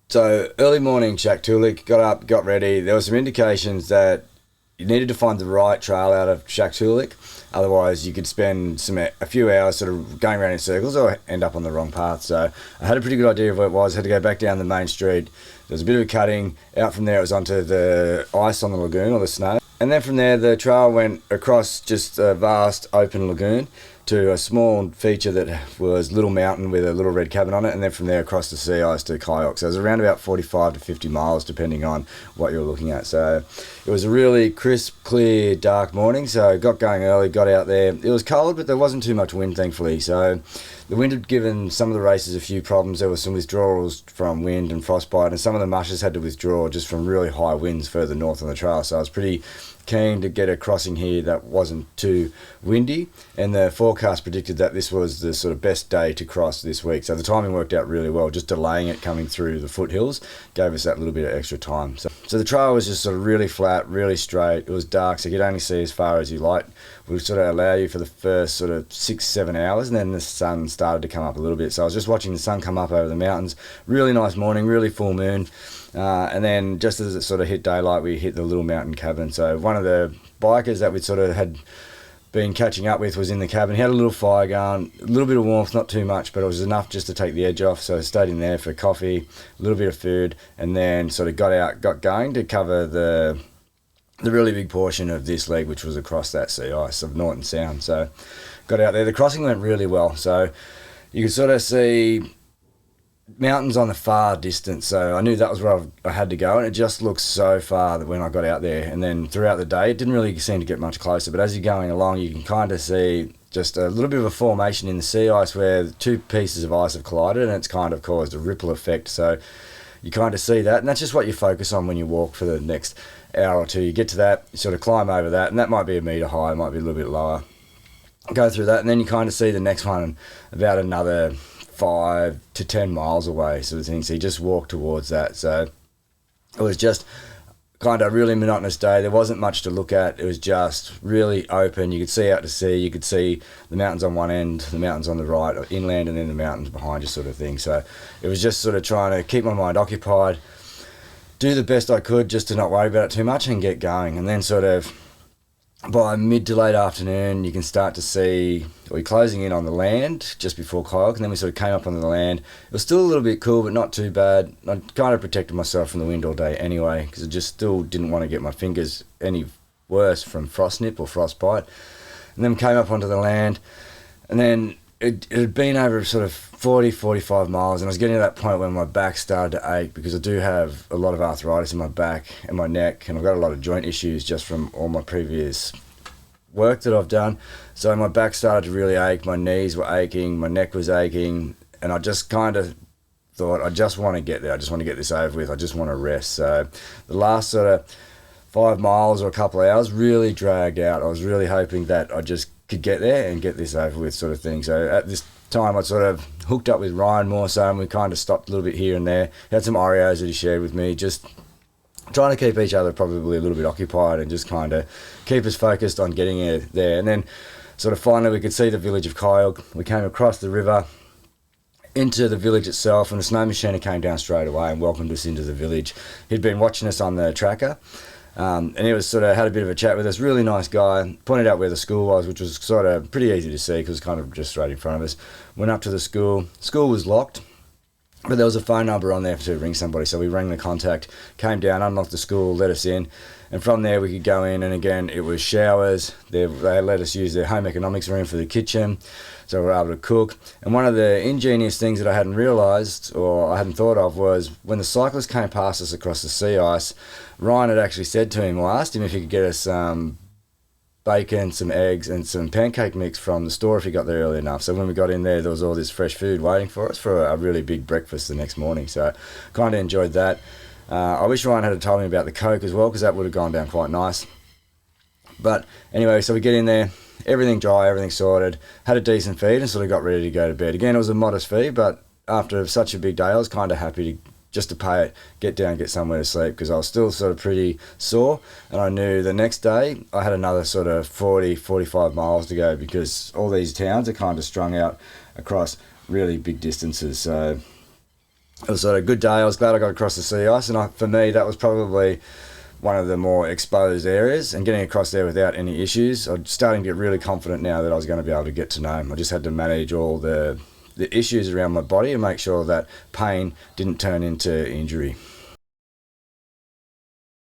So early morning, Shaktoolik, got up, got ready. There were some indications that you needed to find the right trail out of Shaktoolik. Otherwise, you could spend a few hours sort of going around in circles or end up on the wrong path. So I had a pretty good idea of where it was. Had to go back down the main street. There was a bit of a cutting. Out from there, it was onto the ice on the lagoon or the snow. And then from there, the trail went across just a vast open lagoon to a small feature that was Little Mountain with a little red cabin on it, and then from there across the sea ice to Kyoks. So it was around about 45 to 50 miles depending on what you were looking at. So it was a really crisp, clear, dark morning. So got going early, got out there. It was cold, but there wasn't too much wind, thankfully. So the wind had given some of the races a few problems. There were some withdrawals from wind and frostbite, and some of the mushers had to withdraw just from really high winds further north on the trail. So I was pretty keen to get a crossing here that wasn't too windy, and the forecast predicted that this was the sort of best day to cross this week. So the timing worked out really well. Just delaying it coming through the foothills gave us that little bit of extra time. So the trail was just sort of really flat, really straight. It was dark, so you could only see as far as you liked. Would sort of allow you for the first sort of 6-7 hours, and then the sun started to come up a little bit. So I was just watching the sun come up over the mountains. Really nice morning, really full moon. And then just as it sort of hit daylight, we hit the Little Mountain cabin. So one of the bikers that we sort of had been catching up with was in the cabin. He had a little fire going, a little bit of warmth, not too much, but it was enough just to take the edge off. So I stayed in there for coffee, a little bit of food, and then sort of got going to cover the really big portion of this leg, which was across that sea ice of Norton Sound. So got out there. The crossing went really well. So you could sort of see mountains on the far distance, so I knew that was where I had to go, and it just looked so far that when I got out there, and then throughout the day it didn't really seem to get much closer, but as you're going along you can kind of see just a little bit of a formation in the sea ice where two pieces of ice have collided, and it's kind of caused a ripple effect. So you kind of see that, and that's just what you focus on when you walk for the next hour or two. You get to that, you sort of climb over that, and that might be a metre high, it might be a little bit lower, go through that, and then you kind of see the next one about another 5 to 10 miles away, sort of thing. So you just walk towards that. So it was just kind of a really monotonous day. There wasn't much to look at. It was just really open. You could see out to sea. You could see the mountains on one end, the mountains on the right, or inland, and then the mountains behind you, sort of thing. So it was just sort of trying to keep my mind occupied, do the best I could just to not worry about it too much and get going. And then sort of by mid to late afternoon, you can start to see we're closing in on the land just before Kyoks, and then we sort of came up on the land. It was still a little bit cool, but not too bad. I kind of protected myself from the wind all day anyway, because I just still didn't want to get my fingers any worse from frost nip or frostbite. And then came up onto the land, and then it had been over sort of 45 miles, and I was getting to that point where my back started to ache, because I do have a lot of arthritis in my back and my neck, and I've got a lot of joint issues just from all my previous work that I've done. So my back started to really ache, my knees were aching, my neck was aching, and I just kind of thought, I just want to get there, I just want to get this over with, I just want to rest. So the last sort of 5 miles or a couple of hours really dragged out. I was really hoping that I just could get there and get this over with, sort of thing. So at this time I sort of hooked up with Ryan more so, and we kind of stopped a little bit here and there. He had some Oreos that he shared with me, just trying to keep each other probably a little bit occupied and just kind of keep us focused on getting there. And then sort of finally we could see the village of Kyoks. We came across the river into the village itself, and the snow machiner came down straight away and welcomed us into the village. He'd been watching us on the tracker, and he was sort of had a bit of a chat with us. Really nice guy. Pointed out where the school was, which was sort of pretty easy to see because it was kind of just straight in front of us. Went up to the school. School was locked, but there was a phone number on there to ring somebody. So we rang the contact, came down, unlocked the school, let us in, and from there we could go in. And again, it was showers. They let us use their home economics room for the kitchen, so we were able to cook. And one of the ingenious things that I hadn't realised or I hadn't thought of was when the cyclists came past us across the sea ice, Ryan had actually said to him, or asked him if he could get us some bacon, some eggs, and some pancake mix from the store if he got there early enough. So when we got in there was all this fresh food waiting for us for a really big breakfast the next morning. So kind of enjoyed that. I wish Ryan had told me about the Coke as well, because that would have gone down quite nice. But anyway, so we get in there, everything dry, everything sorted, had a decent feed, and sort of got ready to go to bed. Again, it was a modest fee, but after such a big day, I was kind of happy to just to pay it, get down, get somewhere to sleep, because I was still sort of pretty sore, and I knew the next day I had another sort of 45 miles to go, because all these towns are kind of strung out across really big distances. So it was sort of a good day. I was glad I got across the sea ice, and for me, that was probably one of the more exposed areas, and getting across there without any issues. I'm starting to get really confident now that I was going to be able to get to Nome. I just had to manage all the issues around my body and make sure that pain didn't turn into injury.